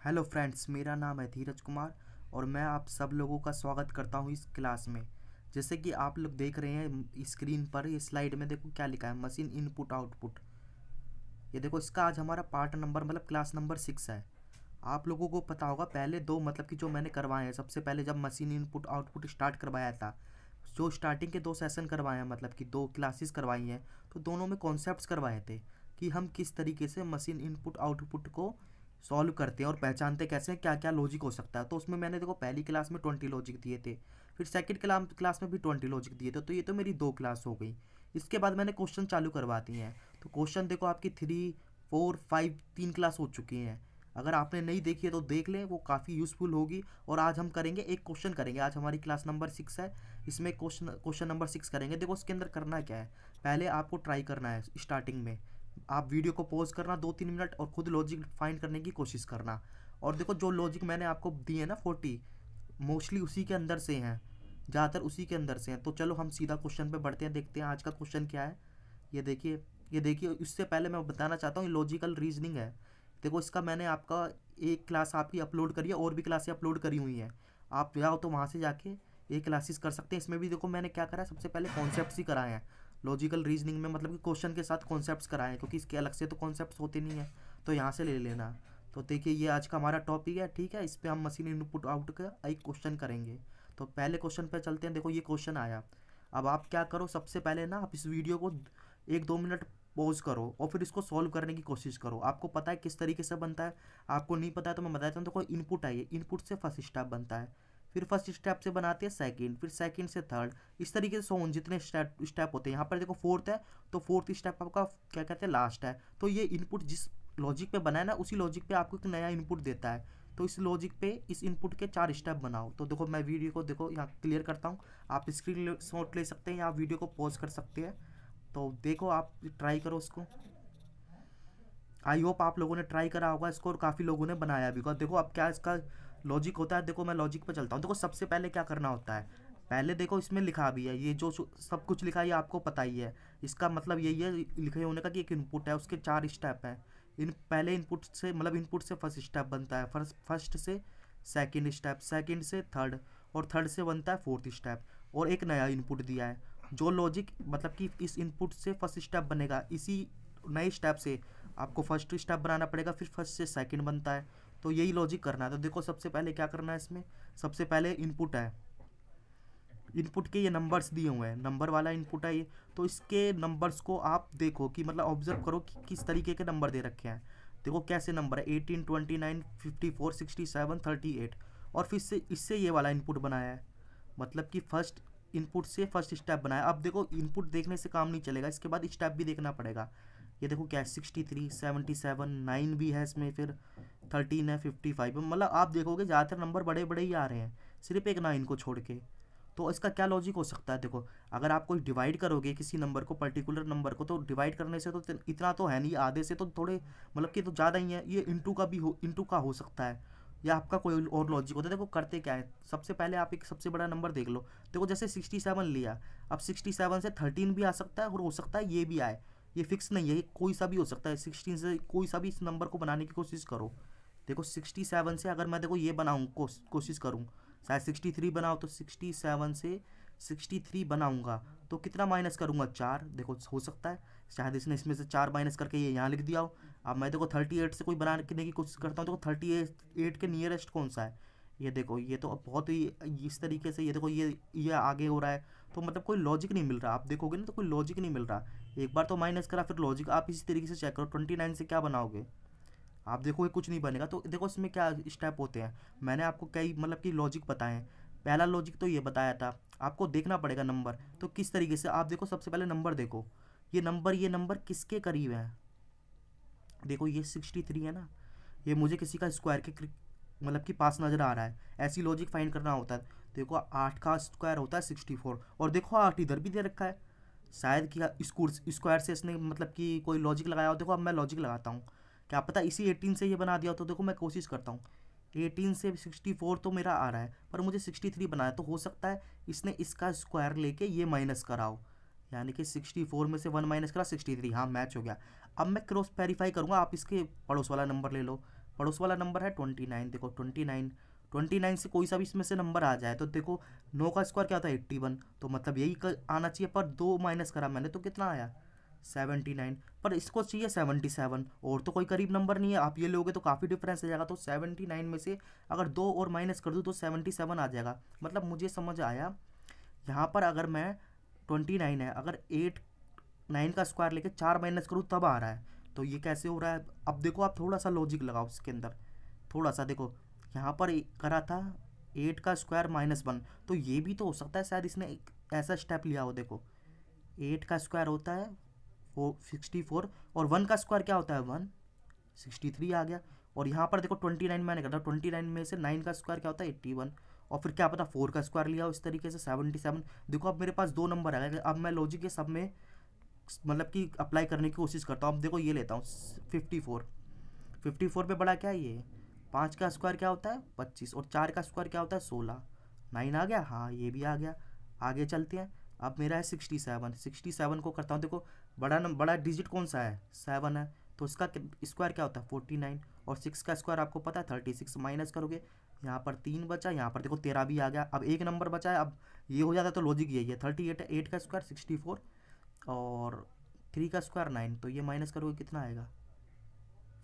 Hello friends, मेरा नाम है धीरज कुमार और मैं आप सब लोगों का स्वागत करता हूं इस क्लास में। जैसे कि आप लोग देख रहे हैं स्क्रीन पर, ये स्लाइड में देखो क्या लिखा है, मशीन इनपुट आउटपुट। ये देखो, इसका आज हमारा पार्ट नंबर मतलब क्लास नंबर 6 है। आप लोगों को पता होगा पहले दो मतलब कि जो मैंने करवाए हैं, सबसे पहले जब मशीन इनपुट आउटपुट स्टार्ट करवाया था, जो स्टार्टिंग के दो सेशन करवाए हैं मतलब कि दो क्लासेस करवाई हैं, तो दोनों में कॉन्सेप्ट्स करवाए थे कि हम किस तरीके से मशीन इनपुट आउटपुट को सॉल्व करते हैं और पहचानते कैसे हैं, क्या क्या लॉजिक हो सकता है। तो उसमें मैंने देखो पहली क्लास में 20 लॉजिक दिए थे, फिर सेकंड क्लास में भी 20 लॉजिक दिए थे। तो ये तो मेरी दो क्लास हो गई। इसके बाद मैंने क्वेश्चन चालू करवा दिए हैं। तो क्वेश्चन देखो आपकी 3, 4, 5 तीन क्लास हो चुकी हैं। अगर आपने नहीं देखी है तो देख लें, वो काफ़ी यूज़फुल होगी। और आज हम करेंगे एक क्वेश्चन करेंगे। आज हमारी क्लास नंबर 6 है, इसमें क्वेश्चन नंबर 6 करेंगे। देखो उसके अंदर करना क्या है, पहले आपको ट्राई करना है। स्टार्टिंग में आप वीडियो को पॉज करना 2-3 मिनट और खुद लॉजिक फाइंड करने की कोशिश करना। और देखो जो लॉजिक मैंने आपको दिए ना 40, मोस्टली उसी के अंदर से हैं, ज़्यादातर उसी के अंदर से हैं। तो चलो हम सीधा क्वेश्चन पे बढ़ते हैं, देखते हैं आज का क्वेश्चन क्या है। ये देखिए इससे पहले मैं बताना चाहता हूँ, ये लॉजिकल रीजनिंग है। देखो इसका मैंने आपका एक क्लास आपकी अपलोड करी है, और भी क्लासें अपलोड करी हुई हैं। आप जाओ तो वहाँ से जाके ये क्लासेस कर सकते हैं। इसमें भी देखो मैंने क्या करा है, सबसे पहले कॉन्सेप्ट्स ही कराए हैं। लॉजिकल रीजनिंग में मतलब कि क्वेश्चन के साथ कॉन्सेप्ट्स कराए हैं, क्योंकि इसके अलग से तो कॉन्सेप्ट्स होते नहीं हैं, तो यहाँ से ले लेना। तो देखिए ये आज का हमारा टॉपिक है, ठीक है। इस पर हम मशीन इनपुट आउट का एक क्वेश्चन करेंगे। तो पहले क्वेश्चन पे चलते हैं। देखो ये क्वेश्चन आया। अब आप क्या करो, सबसे पहले ना आप इस वीडियो को 1-2 मिनट पॉज करो और फिर इसको सॉल्व करने की कोशिश करो। आपको पता है किस तरीके से बनता है, आपको नहीं पता है तो मैं बताता हूँ। तो कोई इनपुट है, ये इनपुट से फर्स्ट स्टेप बनता है, फिर फर्स्ट स्टेप से बनाते हैं सेकंड, फिर सेकंड से थर्ड, इस तरीके से सोन जितने स्टेप होते हैं। यहाँ पर देखो फोर्थ है, तो फोर्थ स्टेप आपका क्या कहते हैं, लास्ट है। तो ये इनपुट जिस लॉजिक पे बना है ना, उसी लॉजिक पे आपको एक नया इनपुट देता है। तो इस लॉजिक पे इस इनपुट के 4 स्टेप बनाओ। तो देखो मैं वीडियो को देखो यहाँ क्लियर करता हूँ। आप स्क्रीन शॉट ले सकते हैं या आप वीडियो को पॉज कर सकते हैं। तो देखो आप ट्राई करो उसको। आई होप आप लोगों ने ट्राई करा होगा इसको और काफ़ी लोगों ने बनाया भी। देखो अब क्या इसका लॉजिक होता है। देखो मैं लॉजिक पे चलता हूँ। देखो सबसे पहले क्या करना होता है, पहले देखो इसमें लिखा भी है, ये जो सब कुछ लिखा है ये आपको पता ही है। इसका मतलब यही है लिखे होने का कि एक इनपुट है, उसके 4 स्टेप हैं। इन पहले इनपुट से मतलब इनपुट से फर्स्ट स्टेप बनता है, फर्स्ट से सेकंड स्टेप, सेकंड से थर्ड, और थर्ड से बनता है फोर्थ स्टेप, और एक नया इनपुट दिया है। जो लॉजिक मतलब कि इस इनपुट से फर्स्ट स्टेप बनेगा, इसी नए स्टेप से आपको फर्स्ट स्टेप बनाना पड़ेगा, फिर फर्स्ट से सेकंड बनता है। तो यही लॉजिक करना है। तो देखो सबसे पहले क्या करना है इसमें, सबसे पहले इनपुट है, इनपुट के ये नंबर्स दिए हुए हैं, नंबर वाला इनपुट है ये। तो इसके नंबर्स को आप देखो कि मतलब ऑब्जर्व करो कि किस तरीके के नंबर दे रखे हैं। देखो कैसे नंबर है, 18, 29, 54, 67, 38। और फिर से इससे ये वाला इनपुट बनाया है, मतलब कि फर्स्ट इनपुट से फर्स्ट स्टेप बनाया। अब देखो इनपुट देखने से काम नहीं चलेगा, इसके बाद स्टेप भी देखना पड़ेगा। ये देखो क्या है, 63, 77, 9 भी है इसमें, फिर 13 है, 55। मतलब आप देखोगे ज़्यादातर नंबर बड़े बड़े ही आ रहे हैं, सिर्फ एक 9 को छोड़ के। तो इसका क्या लॉजिक हो सकता है, देखो अगर आप कोई डिवाइड करोगे किसी नंबर को, पर्टिकुलर नंबर को, तो डिवाइड करने से तो इतना तो है नहीं, आधे से तो थोड़े मतलब कि तो ज़्यादा ही है। ये इंटू का भी हो, इंटू का हो सकता है, या आपका कोई और लॉजिक होता है। देखो करते क्या है, सबसे पहले आप एक सबसे बड़ा नंबर देख लो। देखो जैसे 67 लिया, अब 67 से 13 भी आ सकता है और हो सकता है ये भी आए, ये फिक्स नहीं है, ये कोई सा भी हो सकता है। 16 से कोई सा भी इस नंबर को बनाने की कोशिश करो। देखो 67 से अगर मैं देखो ये बनाऊँ, कोशिश करूँ, शायद 63 बनाओ, तो 67 से 63 बनाऊंगा तो कितना माइनस करूंगा, 4। देखो हो सकता है शायद इसने इसमें से 4 माइनस करके ये यहाँ लिख दिया हो। अब मैं देखो 38 से कोई बनाने की कोशिश करता हूँ। देखो 38 के नियरेस्ट कौन सा है, ये देखो, ये तो बहुत ही इस तरीके से, ये देखो ये आगे हो रहा है। तो मतलब कोई लॉजिक नहीं मिल रहा, आप देखोगे ना तो कोई लॉजिक नहीं मिल रहा। एक बार तो माइनस करा, फिर लॉजिक आप इसी तरीके से चेक करो। 29 से क्या बनाओगे, आप देखोगे कुछ नहीं बनेगा। तो देखो इसमें क्या स्टेप होते हैं, मैंने आपको कई मतलब कि लॉजिक बताए हैं। पहला लॉजिक तो ये बताया था, आपको देखना पड़ेगा नंबर तो किस तरीके से। आप देखो सबसे पहले नंबर देखो, ये नंबर किसके करीब है। देखो ये 63 है ना, ये मुझे किसी का स्क्वायर के मतलब कि पास नज़र आ रहा है। ऐसी लॉजिक फाइंड करना होता है। देखो 8 का स्क्वायर होता है 64, और देखो 8 इधर भी दे रखा है। शायद कि स्क्वायर से इसने मतलब कि कोई लॉजिक लगाया हो। देखो अब मैं लॉजिक लगाता हूँ, क्या पता इसी 18 से ये बना दिया हो। तो देखो मैं कोशिश करता हूँ, 18 से 64 तो मेरा आ रहा है, पर मुझे 63 बनाया। तो हो सकता है इसने इसका स्क्वायर लेके ये माइनस कराओ, यानी कि 64 में से 1 माइनस करा, 63। हाँ मैच हो गया। अब मैं क्रॉस वेरीफाई करूँगा, आप इसके पड़ोस वाला नंबर ले लो। पड़ोस वाला नंबर है 29। देखो 29 से कोई सा भी इसमें से नंबर आ जाए तो देखो 9 का स्क्वायर क्या होता है 81, तो मतलब यही आना चाहिए, पर 2 माइनस करा मैंने तो कितना आया 79। पर इसको चाहिए 77, और तो कोई करीब नंबर नहीं है, आप ये लोगे तो काफ़ी डिफरेंस आ जाएगा। तो 79 में से अगर 2 और माइनस कर दूँ तो 77 आ जाएगा। मतलब मुझे समझ आया यहाँ पर अगर मैं 29 है, अगर 9 का स्क्वायर लेके 4 माइनस करूँ तब आ रहा है। तो ये कैसे हो रहा है? अब देखो आप थोड़ा सा लॉजिक लगाओ इसके अंदर, थोड़ा सा देखो यहाँ पर करा था 8 का स्क्वायर -1, तो ये भी तो हो सकता है शायद इसने एक ऐसा स्टेप लिया हो। देखो 8 का स्क्वायर होता है 64, और 1 का स्क्वायर क्या होता है 1, 63 आ गया। और यहाँ पर देखो 29 मैंने कहा था, 29 में से 9 का स्क्वायर क्या होता है 81, और फिर क्या पता 4 का स्क्वायर लिया हो इस तरीके से 77। देखो अब मेरे पास 2 नंबर आ गए। अब मैं लॉजिक के सब में मतलब कि अप्लाई करने की कोशिश करता हूँ। अब देखो ये लेता हूँ 54 पे बड़ा क्या है ये 5 का स्क्वायर क्या होता है 25, और 4 का स्क्वायर क्या होता है 16। 9 आ गया, हाँ ये भी आ गया। आगे चलते हैं। अब मेरा है 67 को करता हूँ। देखो बड़ा डिजिट कौन सा है 7 है, तो इसका स्क्वायर क्या होता है 49, और 6 का स्क्वायर आपको पता है 36। माइनस करोगे, यहाँ पर 3 बचा, यहाँ पर देखो 13 भी आ गया। अब एक नंबर बचा है, अब ये हो जाता है तो लॉजिक यही है 38 है। 8 का स्क्वायर 64, और 3 का स्क्वायर 9, तो ये माइनस करोगे कितना आएगा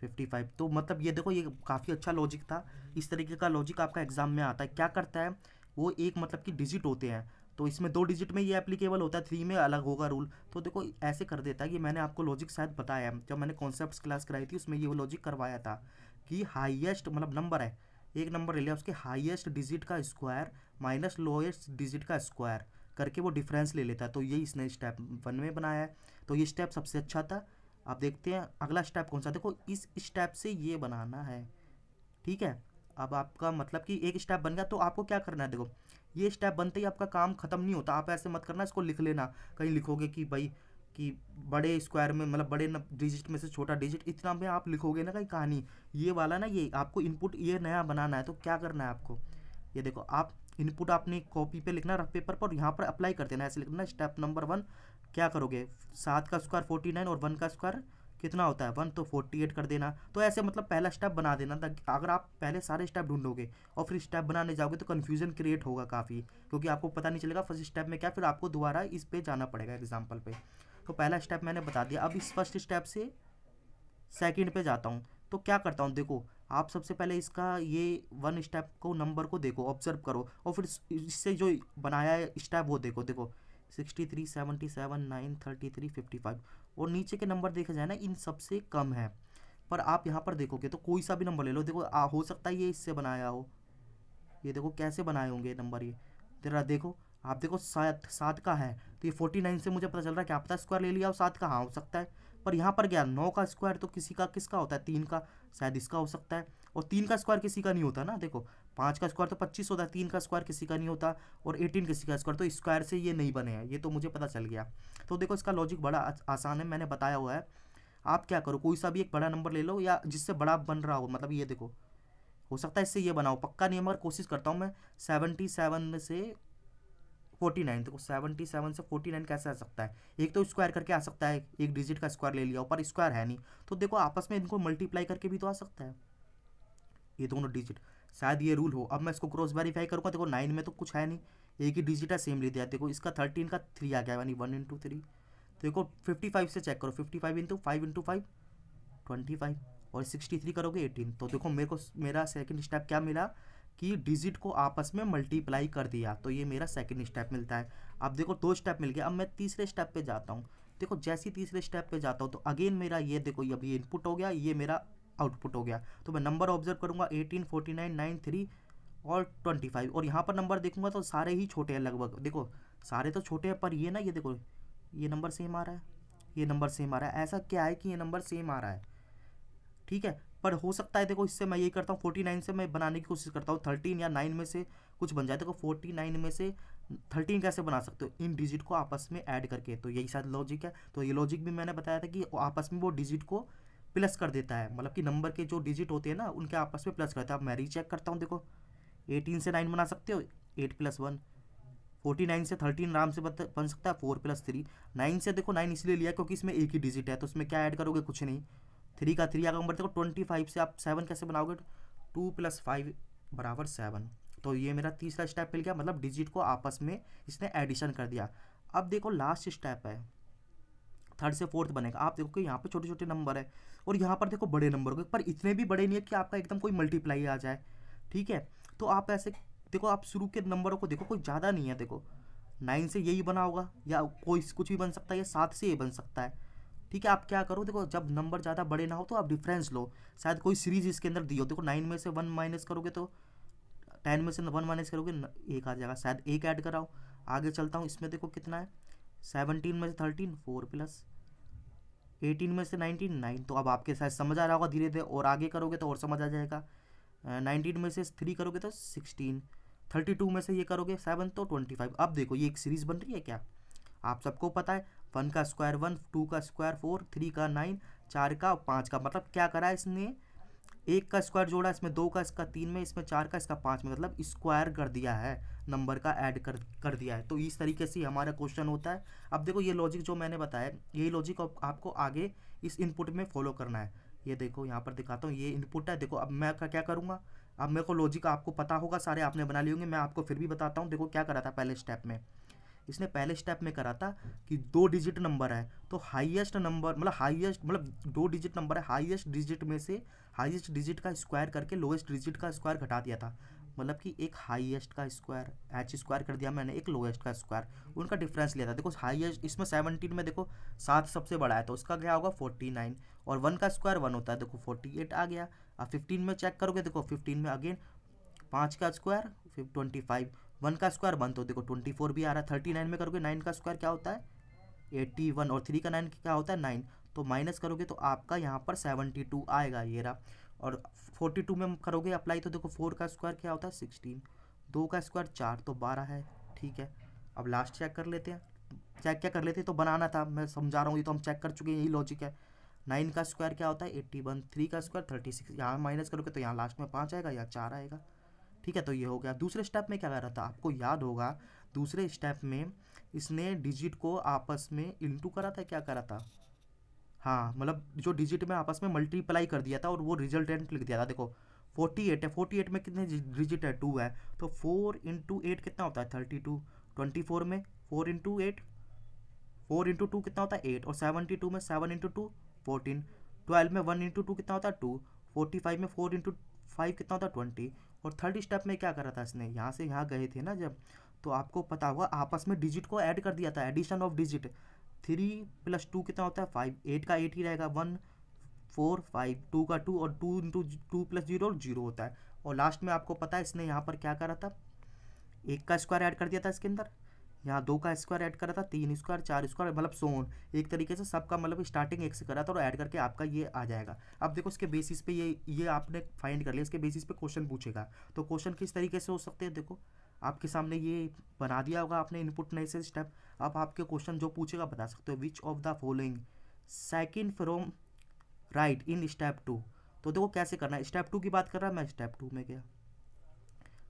55। तो मतलब ये देखो ये काफ़ी अच्छा लॉजिक था। इस तरीके का लॉजिक आपका एग्जाम में आता है। क्या करता है वो, एक मतलब कि डिजिट होते हैं, तो इसमें 2 डिजिट में ये एप्लीकेबल होता है, 3 में अलग होगा रूल। तो देखो ऐसे कर देता है। कि मैंने आपको लॉजिक शायद बताया है जब मैंने कॉन्सेप्ट्स क्लास कराई थी, उसमें ये वो लॉजिक करवाया था कि हाईएस्ट मतलब नंबर है, एक नंबर ले लिया, उसके हाईएस्ट डिजिट का स्क्वायर माइनस लोएस्ट डिजिट का स्क्वायर करके वो डिफरेंस ले लेता है। तो ये इसने स्टेप 1 में बनाया है। तो ये स्टेप सबसे अच्छा था। आप देखते हैं अगला स्टेप कौन सा। देखो इस स्टेप से ये बनाना है, ठीक है। अब आपका मतलब कि एक स्टेप बन गया, तो आपको क्या करना है। देखो ये स्टेप बनते ही आपका काम खत्म नहीं होता। आप ऐसे मत करना, इसको लिख लेना। कहीं लिखोगे कि भाई कि बड़े स्क्वायर में मतलब बड़े डिजिट में से छोटा डिजिट, इतना में आप लिखोगे ना कहीं कहानी, ये वाला ना, ये आपको इनपुट ये नया बनाना है। तो क्या करना है आपको, ये देखो आप इनपुट अपनी कॉपी पे लिखना रफ पेपर पर, यहाँ पर अप्लाई कर देना। ऐसे लिखना स्टेप नंबर 1 क्या करोगे 7 का स्क्वायर 49, और 1 का स्क्वायर कितना होता है 1, तो 48 कर देना। तो ऐसे मतलब पहला स्टेप बना देना। अगर आप पहले सारे स्टेप ढूंढोगे और फिर स्टेप बनाने जाओगे तो कन्फ्यूजन क्रिएट होगा काफ़ी, क्योंकि आपको पता नहीं चलेगा फर्स्ट स्टेप में क्या, फिर आपको दोबारा इस पे जाना पड़ेगा एग्जाम्पल पे। तो पहला स्टेप मैंने बता दिया। अब इस फर्स्ट स्टेप से सेकंड पे जाता हूँ। तो क्या करता हूँ, देखो आप सबसे पहले इसका ये 1 स्टेप को नंबर को देखो, ऑब्जर्व करो, और फिर इससे जो बनाया है स्टेप वो देखो 63 77 9 33 55, और नीचे के नंबर देखे जाए ना इन सबसे कम है। पर आप यहाँ पर देखोगे तो कोई सा भी नंबर ले लो। देखो हो सकता है ये इससे बनाया हो, ये देखो कैसे बनाए होंगे नंबर ये तेरा। देखो आप देखो 7 का है, तो ये 49 से मुझे पता चल रहा है क्या पता स्क्वायर ले लिया हो 7 का, हाँ हो सकता है। पर यहाँ पर गया 9 का स्क्वायर, तो किसका होता है 3 का, शायद इसका हो सकता है। और 3 का स्क्वायर किसी का नहीं होता ना। देखो 5 का स्क्वायर तो 25 होता है, 3 का स्क्वायर किसी का नहीं होता, और 18 किसी का स्क्वायर, तो स्क्वायर से ये नहीं बने हैं, ये तो मुझे पता चल गया। तो देखो इसका लॉजिक बड़ा आसान है, मैंने बताया हुआ है। आप क्या करो, कोई सा भी एक बड़ा नंबर ले लो या जिससे बड़ा बन रहा हो, मतलब ये देखो हो सकता है इससे ये बनाओ, पक्का नहीं है मगर कोशिश करता हूँ मैं। 77 से 49, देखो 77 से 49 कैसे आ सकता है, एक तो स्क्वायर करके आ सकता है, एक डिजिट का स्क्वायर ले लिया हो, पर स्क्वायर है नहीं। तो देखो आपस में इनको मल्टीप्लाई करके भी तो आ सकता है ये दोनों डिजिट, शायद ये रूल हो। अब मैं इसको क्रॉस वेरीफाई करूँगा। देखो 9 में तो कुछ है नहीं, एक ही डिजिट है, सेम ले दिया। देखो इसका 13 का 3 आ गया, यानी 1 इंटू 3। देखो 55 से चेक करो, 55 इंटू 5 इंटू 5 25, और 63 करोगे 18। तो देखो मेरा सेकंड स्टेप क्या मिला कि डिजिट को आपस में मल्टीप्लाई कर दिया, तो ये मेरा सेकंड स्टेप मिलता है। अब देखो 2 स्टेप मिल गया। अब मैं तीसरे स्टेप पे जाता हूँ। देखो जैसे ही तीसरे स्टेप पे जाता हूँ तो अगेन मेरा ये देखो अब ये इनपुट हो गया, ये मेरा आउटपुट हो गया। तो मैं नंबर ऑब्जर्व करूँगा 18 49 9 3 और 25, और यहाँ पर नंबर देखूंगा तो सारे ही छोटे हैं लगभग। देखो सारे तो छोटे हैं, पर ये ना ये देखो ये नंबर सेम आ रहा है, ये नंबर सेम आ रहा है। ऐसा क्या है कि ये नंबर सेम आ रहा है, ठीक है। पर हो सकता है देखो इससे मैं यही करता हूँ 49 से मैं बनाने की कोशिश करता हूँ 13 या 9 में से कुछ बन जाए। देखो 49 में से 13 कैसे बना सकते हो, इन डिजिट को आपस में ऐड करके। तो यही शायद लॉजिक है। तो ये लॉजिक भी मैंने बताया था कि आपस में वो डिजिट को प्लस कर देता है, मतलब कि नंबर के जो डिजिट होते हैं ना उनके आपस में प्लस करता है। अब मैं रीचेक करता हूँ। देखो 18 से 9 बना सकते हो, 8 + 1। 49 से 13 आराम से बन सकता है 4 + 3। 9 से देखो 9 इसलिए लिया क्योंकि इसमें एक ही डिजिट है, तो उसमें क्या ऐड करोगे कुछ नहीं, 3 का 3 आगे नंबर देखो 25 से आप 7 कैसे बनाओगे, 2 + 5 = 7। तो ये मेरा तीसरा स्टेप मिल गया, मतलब डिजिट को आपस में इसने एडिशन कर दिया। अब देखो लास्ट स्टेप है, थर्ड से फोर्थ बनेगा। आप देखो कि यहाँ पे छोटे छोटे नंबर है और यहाँ पर देखो बड़े नंबर हो, पर इतने भी बड़े नहीं है कि आपका एकदम कोई मल्टीप्लाई आ जाए, ठीक है। तो आप ऐसे देखो, आप शुरू के नंबरों को देखो, कोई ज़्यादा नहीं है, देखो 9 से यही बना होगा, या कोई कुछ भी बन सकता है, या 7 से ये बन सकता है, ठीक है। आप क्या करो, देखो जब नंबर ज़्यादा बड़े ना हो तो आप डिफरेंस लो, शायद कोई सीरीज इसके अंदर दी हो। देखो 9 में से 1 माइनस करोगे तो 10 में से 1 माइनस करोगे 1 आ जाएगा, शायद 1 ऐड कराओ। आगे चलता हूँ, इसमें देखो कितना है, 17 में से 13 4 प्लस 18 में से 19 9। तो अब आपके शायद समझ आ रहा होगा, धीरे धीरे और आगे करोगे तो और समझ आ जाएगा। 19 में से 3 करोगे तो 16, 32 में से ये करोगे 7 तो 25। अब देखो ये एक सीरीज बन रही है क्या, आप सबको पता है 1 का स्क्वायर 1, 2 का स्क्वायर 4, 3 का 9, 4 का 5 का, मतलब क्या करा है इसने, 1 का स्क्वायर जोड़ा, इसमें 2 का इसका 3 में, इसमें 4 का इसका 5 में, मतलब स्क्वायर कर दिया है, नंबर का ऐड कर दिया है। तो इस तरीके से हमारा क्वेश्चन होता है। अब देखो ये लॉजिक जो मैंने बताया, यही लॉजिक आपको आगे इस इनपुट में फॉलो करना है। ये देखो यहाँ पर दिखाता हूँ, ये इनपुट है। देखो अब मैं क्या करूँगा, अब मेरे को लॉजिक आपको पता होगा, सारे आपने बना लिए होंगे, मैं आपको फिर भी बताता हूँ। देखो क्या करा था पहले स्टेप में, इसने पहले स्टेप में करा था कि 2 डिजिट नंबर है तो हाईएस्ट नंबर, मतलब हाईएस्ट, मतलब 2 डिजिट नंबर है, हाईएस्ट डिजिट में से हाईएस्ट डिजिट का स्क्वायर करके लोएस्ट डिजिट का स्क्वायर घटा दिया था। मतलब कि एक हाईएस्ट का स्क्वायर एच स्क्वायर कर दिया मैंने, एक लोएस्ट का स्क्वायर, उनका डिफरेंस लिया था। देखो हाईएस्ट इसमें 17 में देखो 7 सबसे बड़ा है तो उसका क्या होगा 49, और 1 का स्क्वायर 1 होता है, देखो 48 आ गया। अब 15 में चेक करोगे, देखो 15 में अगेन 5 का स्क्वायर 25, 1 का स्क्वायर 1 तो देखो 24 भी आ रहा है। 39 में करोगे 9 का स्क्वायर क्या होता है 81, और 3 का 9 क्या होता है 9, तो माइनस करोगे तो आपका यहाँ पर 72 आएगा, ये रहा। और 42 में करोगे अप्लाई तो देखो 4 का स्क्वायर क्या होता है 16, 2 का स्क्वायर 4 तो 12 है, ठीक है। अब लास्ट चेक कर लेते हैं, चेक क्या कर लेते हैं, तो बनाना था, मैं समझा रहा हूँ, ये तो हम चेक कर चुके हैं, यही लॉजिक है। 9 का स्क्वायर क्या होता है 81, 3 का स्क्वायर 36, यहाँ माइनस करोगे तो यहाँ लास्ट में 5 आएगा या 4 आएगा, ठीक है। तो ये हो गया। दूसरे स्टेप में क्या कर रहा था, आपको याद होगा, दूसरे स्टेप में इसने डिजिट को आपस में इंटू करा था, क्या करा था, हाँ, मतलब जो डिजिट में आपस में मल्टीप्लाई कर दिया था और वो रिजल्टेंट लिख दिया था। देखो 48 है, 48 में कितने डिजिट है 2 है, तो 4 × 8 कितना होता है 32, 24 में 4 × 8, 4 × 2 कितना होता है 8, और 72 में 7 × 2 14, 12 में 1 × 2 कितना होता है 2, 45 में 4 × 5 कितना होता है 20। और थर्ड स्टेप में क्या करा था इसने, यहाँ से यहाँ गए थे ना जब, तो आपको पता होगा आपस में डिजिट को ऐड कर दिया था, एडिशन ऑफ डिजिट। 3 + 2 कितना होता है 5, 8 का 8 ही रहेगा, 1 4 5, 2 का 2, और 2 × 2 + 0 0 होता है। और लास्ट में आपको पता है इसने यहाँ पर क्या करा था, 1 का स्क्वायर ऐड कर दिया था इसके अंदर, यहाँ 2 का स्क्वायर ऐड करा था, 3 स्क्वायर 4 स्क्वायर, मतलब सोन एक तरीके से सबका, मतलब स्टार्टिंग 1 से करा था और ऐड करके आपका ये आ जाएगा। अब देखो इसके बेसिस पे ये आपने फाइंड कर लिया, इसके बेसिस पे क्वेश्चन पूछेगा। तो क्वेश्चन किस तरीके से हो सकते हैं, देखो आपके सामने ये बना दिया होगा आपने इनपुट नए से स्टेप। अब आपके क्वेश्चन जो पूछेगा बता सकते हो, which of the following second from right in step 2। तो देखो कैसे करना है, स्टेप 2 की बात कर रहा है, मैं स्टेप 2 में गया,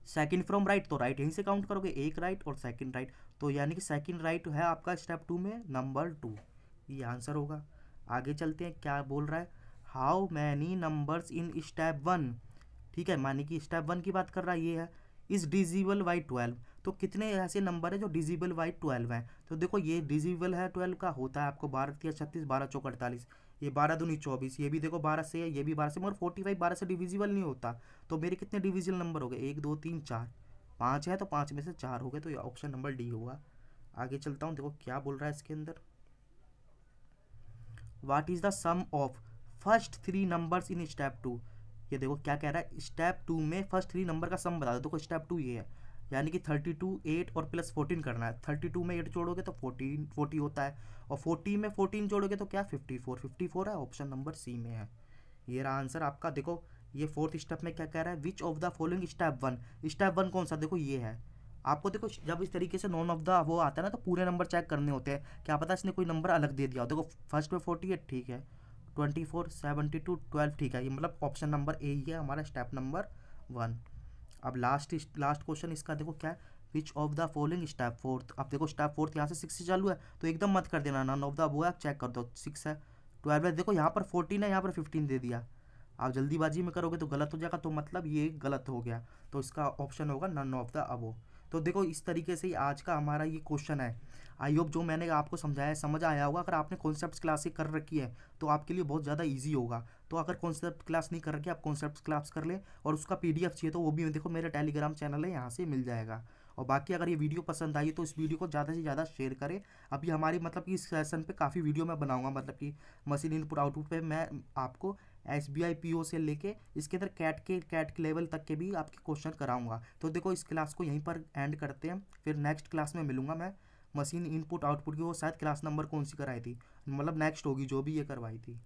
सेकंड फ्रॉम राइट, तो राइट यहीं से काउंट करोगे, एक राइट और सेकंड राइट, तो यानी कि सेकंड राइट है आपका स्टेप 2 में नंबर 2, ये आंसर होगा। आगे चलते हैं, क्या बोल रहा है, how many numbers in step 1, ठीक है, मानी कि स्टेप 1 की बात कर रहा है, ये है इज डिजिबल बाई 12। तो कितने ऐसे नंबर है जो डिजिबल बाई 12 हैं, तो देखो ये डिजिबल है 12 का, होता है आपको 12 × 36, 12 × 4 = 48, ये 12 दूनी 24, ये भी देखो 12 से है, ये भी 12 से, मगर 45 12 से डिविजिबल नहीं होता। तो मेरे कितने डिविजिबल नंबर हो गए 1 2 3 4, 5 है तो 5 में से 4 हो गए, तो ये ऑप्शन नंबर डी होगा। आगे चलता हूँ, देखो क्या बोल रहा है इसके अंदर, what is the sum of first 3 numbers in step 2। ये देखो क्या कह रहा है, स्टेप 2 में फर्स्ट 3 नंबर का सम बता दो। देखो स्टेप 2 ये है, यानी कि 32 8 और प्लस 14 करना है। 32 में 8 जोड़ोगे तो 40 होता है, और 40 में 14 जोड़ोगे तो क्या 54 है, ऑप्शन नंबर सी में है। ये रहा आंसर आपका। देखो ये फोर्थ स्टेप में क्या कह रहा है, which of the following step 1, step 1 कौन सा, देखो ये है। आपको देखो जब इस तरीके से नॉन ऑफ द वो आता है ना, तो पूरे नंबर चेक करने होते हैं, क्या पता इसने कोई नंबर अलग दे दिया हो। देखो फर्स्ट में 48 ठीक है, 24 72 12 ठीक है, ये मतलब ऑप्शन नंबर ए ही है हमारा स्टेप नंबर 1। अब लास्ट क्वेश्चन इसका देखो क्या है, which of the following step 4। अब देखो स्टेप 4 यहाँ से 6 से चालू है, तो एकदम मत कर देना, नन ऑफ द वो है, चेक कर दो 6 है, 12 है, देखो यहाँ पर 14 है, यहाँ पर 15 दे दिया। आप जल्दीबाजी में करोगे तो गलत हो जाएगा, तो मतलब ये गलत हो गया, तो इसका ऑप्शन होगा नन ऑफ द अबो। तो देखो इस तरीके से ही आज का हमारा ये क्वेश्चन है। आई होप जो मैंने आपको समझाया है समझ आया होगा। अगर आपने कॉन्सेप्ट क्लासेस कर रखी है तो आपके लिए बहुत ज़्यादा इजी होगा। तो अगर कॉन्सेप्ट क्लास नहीं कर रखी आप कॉन्सेप्ट क्लास कर लें, और उसका पीडीएफ चाहिए तो वो भी देखो मेरे टेलीग्राम चैनल है, यहाँ से मिल जाएगा। और बाकी अगर ये वीडियो पसंद आई तो इस वीडियो को ज़्यादा से ज़्यादा शेयर करें। अभी हमारी मतलब कि इस सेशन पे काफ़ी वीडियो मैं बनाऊंगा, मतलब कि मशीन इनपुट आउटपुट पे मैं आपको SBI PO से लेके इसके अंदर कैट के लेवल तक के भी आपके क्वेश्चन कराऊंगा। तो देखो इस क्लास को यहीं पर एंड करते हैं, फिर नेक्स्ट क्लास में मिलूंगा मैं। मशीन इनपुट आउटपुट की वो शायद क्लास नंबर कौन सी कराई थी, मतलब नेक्स्ट होगी जो भी ये करवाई थी।